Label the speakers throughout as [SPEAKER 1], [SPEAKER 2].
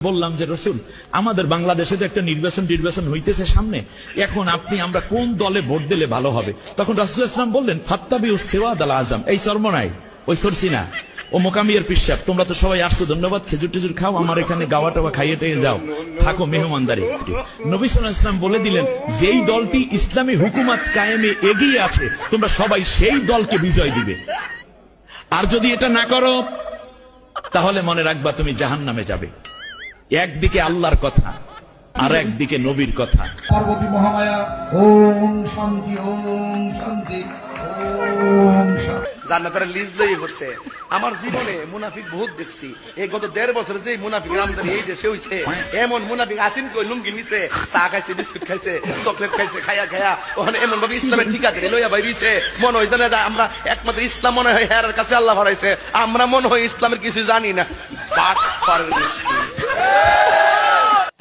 [SPEAKER 1] বললাম যে রসুল, আমাদের বাংলাদেশে তো একটা নির্বাচন হইতেছে সামনে, এখন আমরা কোন দলে ভোট দিলে ভালো হবে? তখন রাসূল ইসলাম বললেন, ফাত্তাবিউ সিওয়াদ আল আজম। এই চরমনাই, ওই সরসিনা, ও মোকামিয়ার পিসাব, তোমরা তো সবাই আসছো, ধন্যবাদ, খেজুর টেজুর খাও, আমার এখানে গাওয়া টাওয়া খাইয়ে টেয়ে যাও, থাকো মেহমানদারি। নবী সাল্লাল্লাহু আলাইহি ওয়াসাল্লাম বলে দিলেন, যেই দলটি ইসলামী হুকুমত কায়েমে এগিয়ে আছে, তোমরা সবাই সেই দলকে বিজয় দিবে। আর যদি এটা না করো, তাহলে মনে রাখবা তুমি জাহান্নামে যাবে। একদিকে আল্লাহর কথা, আর একদিকে নবীর কথা।
[SPEAKER 2] পার্বতী মহামায়া, ওম শান্তি, ওম শান্তি, ওম শান্তি।
[SPEAKER 3] জান্নাতের লিজ লইয়ে করছে। আমার জীবনে মুনাফিক বহুত দেখছি। এই গত 1.5 বছর যে মুনাফিক আমদানি এই দেশে হইছে, এমন মুনাফিক আছেন কই লুঙ্গি নিছে, চা খাইছে, বিস্কুট খাইছে, চকলেট খাইছে, খায়া ওখানে এমন ভাবে ইসলামের ঠিকাদারি লইয়া বাইরিছে, মনে হয় জানে আমরা একমাত্র ইসলাম মনে হয় হেরার কাছে আল্লাহ হারাইছে, আমরা মনে হয় ইসলামের কিছু জানি না।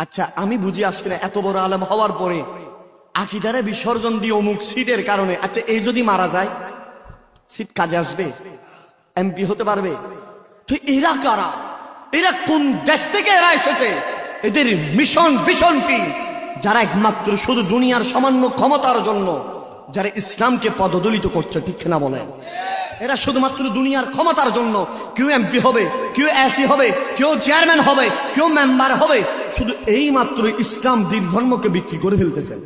[SPEAKER 4] আচ্ছা, আমি বুঝি আসলে এত বড় আলেম হওয়ার পরে আকীদারে বিসর্জন দিয়ে অমুক সিটের কারণে, আচ্ছা এই যদি মারা যায় সিট কাজে আসবে? এমপি হতে পারবে? তো এরা কারা? এরা কোন দেশ থেকে এরা এসেছে? এদের মিশন কি? যারা একমাত্র শুধু দুনিয়ার সামান্য ক্ষমতার জন্য যারা ইসলামকে পদদলিত করছে, ঠিক না বলেন? এরা শুধুমাত্র দুনিয়ার ক্ষমতার জন্য, কেউ এমপি হবে, কেউ এসি হবে, কেউ চেয়ারম্যান হবে, কেউ মেম্বার হবে, শুধু এই মাত্র ইসলাম দিন ধর্মকে বিক্রি করে ফেলতেছেন।